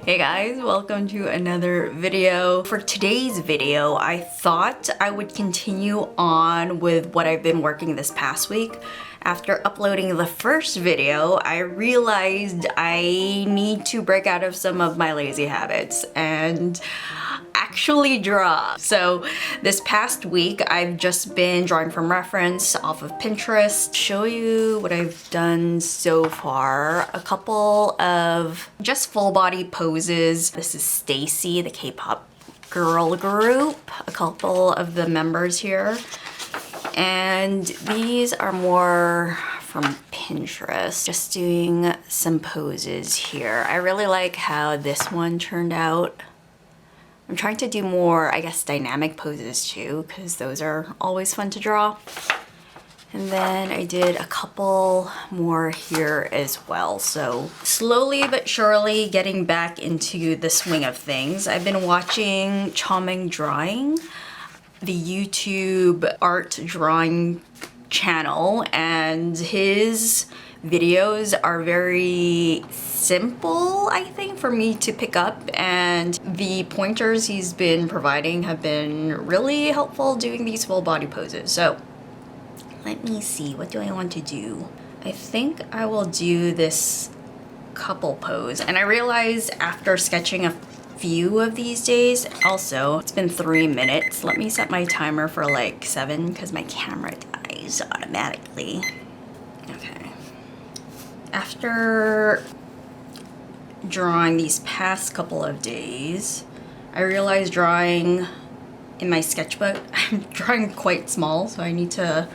Hey guys, welcome to another video. For today's video, I thought I would continue on with what I've been working this past week. After uploading the first video, I realized I need to break out of some of my lazy habits and actually draw. So this past week, I've just been drawing from reference off of Pinterest. Show you what I've done so far. A couple of just full body poses. This is Stacy, the K-pop girl group. A couple of the members here. And these are more from Pinterest. Just doing some poses here. I really like how this one turned out. I'm trying to do more, I guess, dynamic poses too, because those are always fun to draw. And then I did a couple more here as well. So slowly but surely getting back into the swing of things. I've been watching Chomeng Drawing, the YouTube art drawing channel, and his videos are very simple, I think, for me to pick up, and the pointers he's been providing have been really helpful doing these full body poses. So let me see, what do I want to do? I think I will do this couple pose, and I realized after sketching a few of these days, also it's been 3 minutes. Let me set my timer for like 7 because my camera dies automatically. Okay. After drawing these past couple of days, I realized drawing in my sketchbook, I'm drawing quite small, so I need to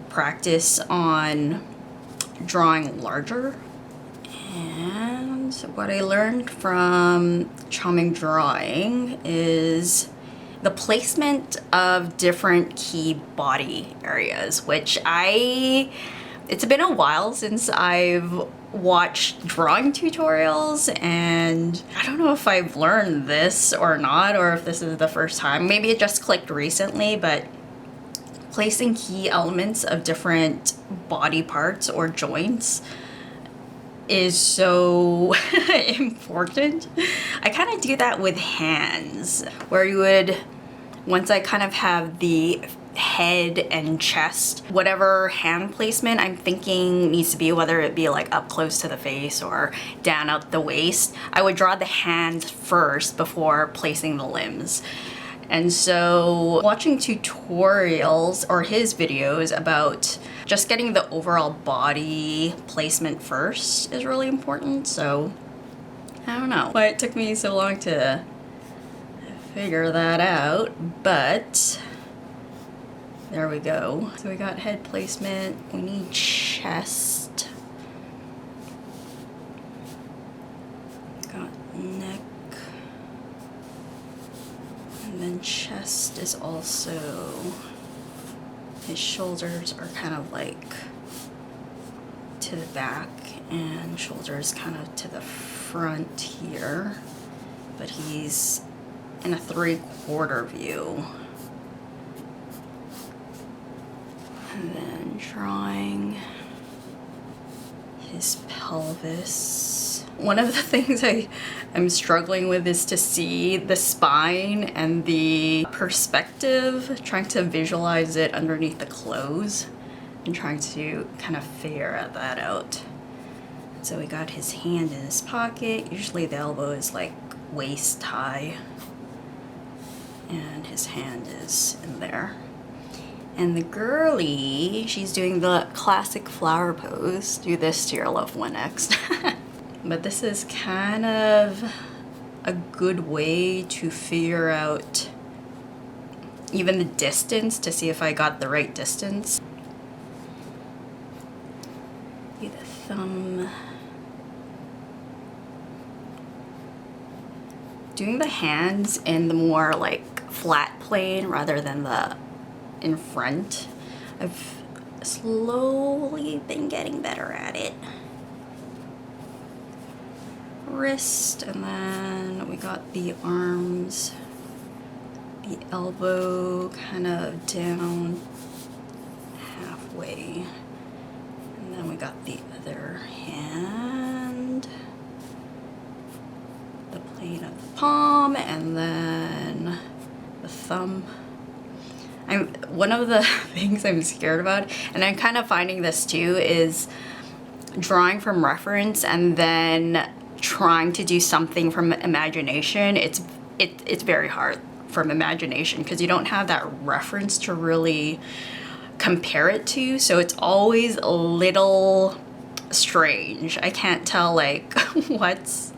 practice on drawing larger. And what I learned from Chomeng Drawing is the placement of different key body areas, which it's been a while since I've watched drawing tutorials, and I don't know if I've learned this or not, or if this is the first time. Maybe it just clicked recently, but placing key elements of different body parts or joints is so important. I kind of do that with hands, where you would, once I kind of have the head and chest, whatever hand placement I'm thinking needs to be, whether it be like up close to the face or down at the waist, I would draw the hands first before placing the limbs. And so watching tutorials or his videos about just getting the overall body placement first is really important. So I don't know why it took me so long to figure that out, but there we go. So we got head placement, we need chest, got neck, and then chest is also, his shoulders are kind of like to the back and shoulders kind of to the front here, but he's in a 3/4 view. And then drawing his pelvis. One of the things I'm struggling with is to see the spine and the perspective, trying to visualize it underneath the clothes and trying to kind of figure that out. So we got his hand in his pocket. Usually the elbow is like waist high, and his hand is in there. And the girly, she's doing the classic flower pose. Do this to your loved one next. But this is kind of a good way to figure out even the distance, to see if I got the right distance. Do the thumb. Doing the hands in the more like flat plane rather than the in front. I've slowly been getting better at it. Wrist, and then we got the arms, the elbow kind of down halfway, and then we got the other hand, the Plane of the palm, and then the thumb. One of the things I'm scared about, and I'm kind of finding this too, is drawing from reference and then trying to do something from imagination. It's very hard from imagination because you don't have that reference to really compare it to, so it's always a little strange. I can't tell like what's,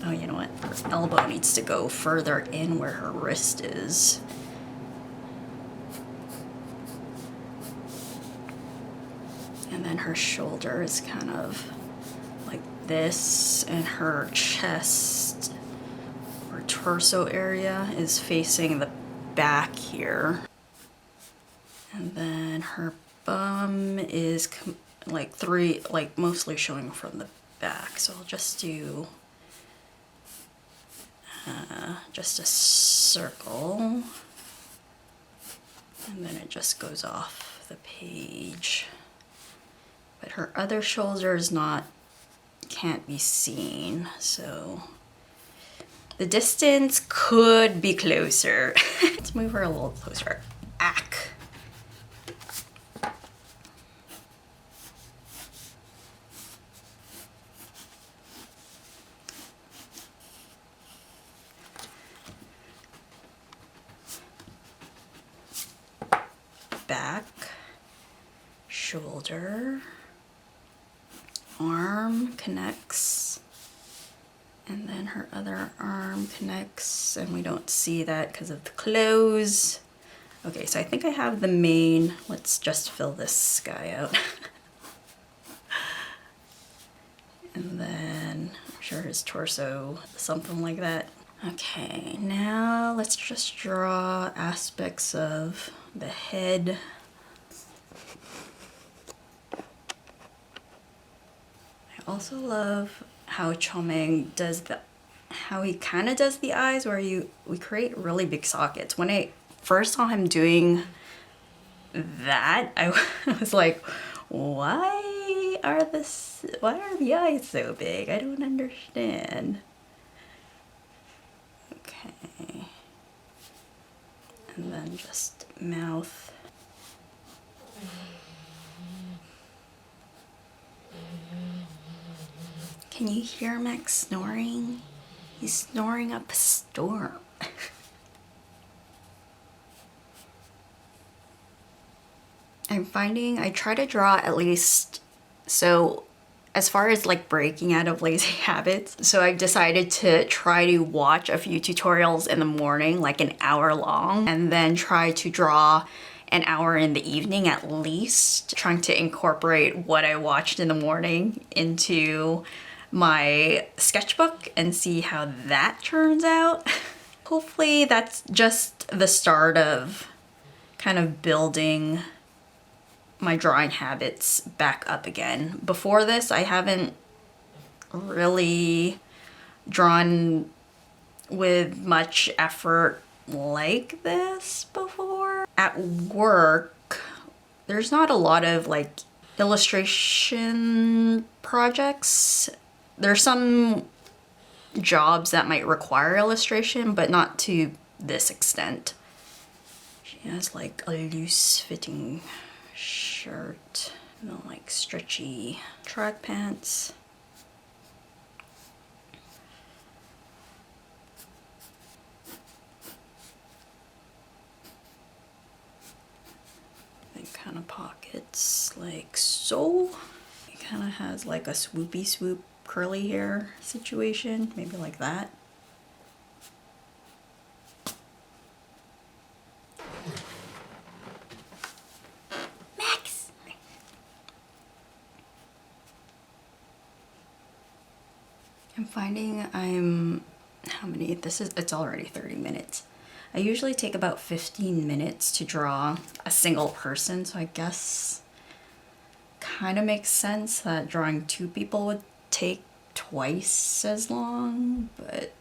oh, you know what, her elbow needs to go further in where her wrist is. And then her shoulder is kind of like this, and her chest or torso area is facing the back here. And then her bum is like mostly showing from the back. So I'll just do just a circle, and then it just goes off the page. But her other shoulder is can't be seen, so the distance could be closer. Let's move her a little closer. Ack. Back, shoulder, arm connects, and then her other arm connects, and we don't see that because of the clothes. Okay, so I think I have the main. Let's just fill this guy out. And then I'm sure his torso, something like that. Okay, now let's just draw aspects of the head. I also love how Chomeng does how he kind of does the eyes, where we create really big sockets. When I first saw him doing that, I was like, why are the eyes so big? I don't understand. Okay. And then just mouth. Can you hear Max snoring? He's snoring up a storm. I'm finding I try to draw at least, so as far as like breaking out of lazy habits, so I've decided to try to watch a few tutorials in the morning, like an hour long, and then try to draw an hour in the evening at least, trying to incorporate what I watched in the morning into my sketchbook and see how that turns out. Hopefully that's just the start of kind of building my drawing habits back up again. Before this, I haven't really drawn with much effort like this before. At work, there's not a lot of like illustration projects. There's some jobs that might require illustration, but not to this extent. She has like a loose fitting shirt, and then like stretchy track pants. And kind of pockets like so. It kind of has like a swoopy swoop curly hair situation, maybe like that. I'm finding it's already 30 minutes. I usually take about 15 minutes to draw a single person, so I guess kind of makes sense that drawing two people would take twice as long, but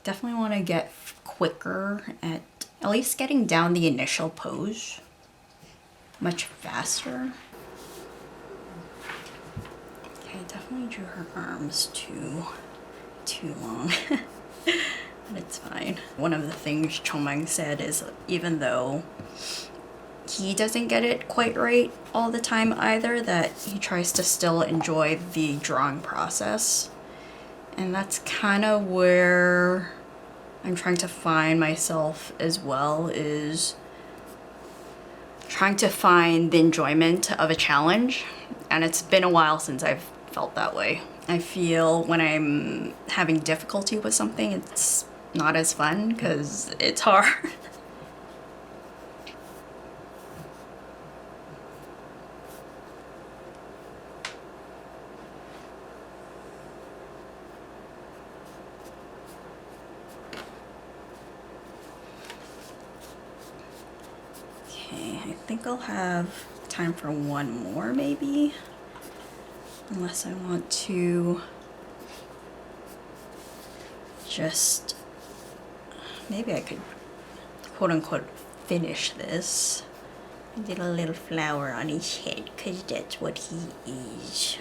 definitely want to get quicker at least getting down the initial pose much faster. Okay, definitely drew her arms too too long. But it's fine. One of the things Chomeng said is even though he doesn't get it quite right all the time either, that he tries to still enjoy the drawing process. And that's kind of where I'm trying to find myself as well, is trying to find the enjoyment of a challenge. And it's been a while since I've felt that way. I feel when I'm having difficulty with something, it's not as fun because it's hard. I think I'll have time for one more maybe, unless I want to just, maybe I could quote unquote finish this. I did a little flower on his head because that's what he is.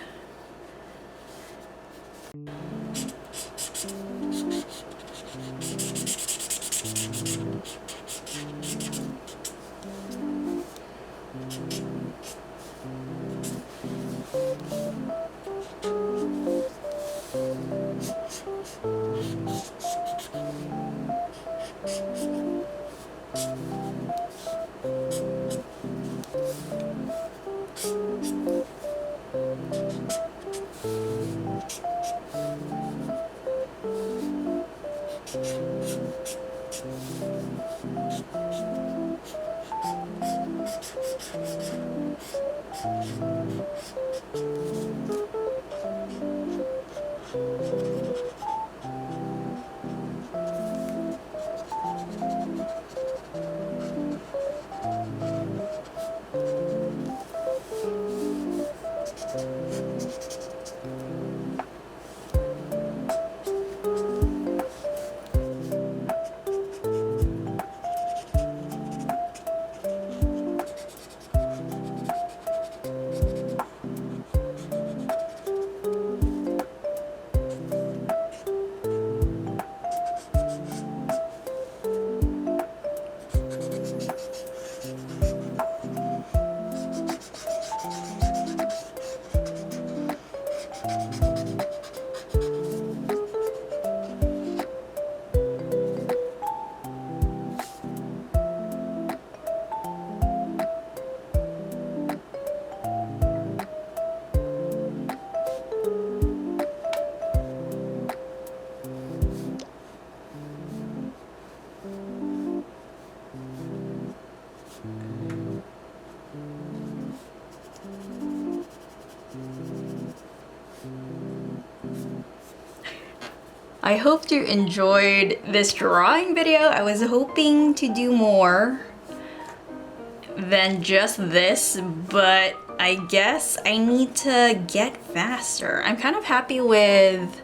I hope you enjoyed this drawing video. I was hoping to do more than just this, but I guess I need to get faster. I'm kind of happy with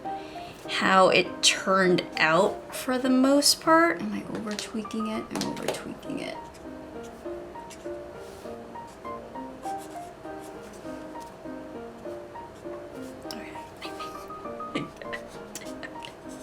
how it turned out for the most part. Am I over tweaking it? I'm over tweaking it.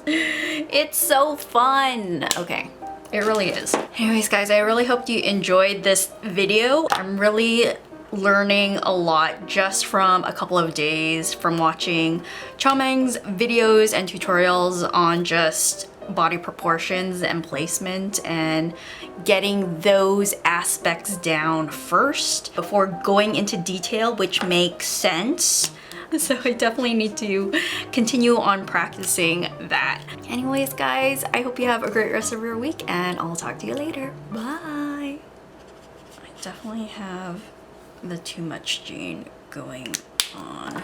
It's so fun. Okay, it really is. Anyways, guys, I really hope you enjoyed this video. I'm really learning a lot just from a couple of days from watching Chomeng's videos and tutorials on just body proportions and placement, and getting those aspects down first before going into detail, which makes sense. So I definitely need to continue on practicing that. Anyways, guys, I hope you have a great rest of your week, and I'll talk to you later. Bye. I definitely have the too much gene going on.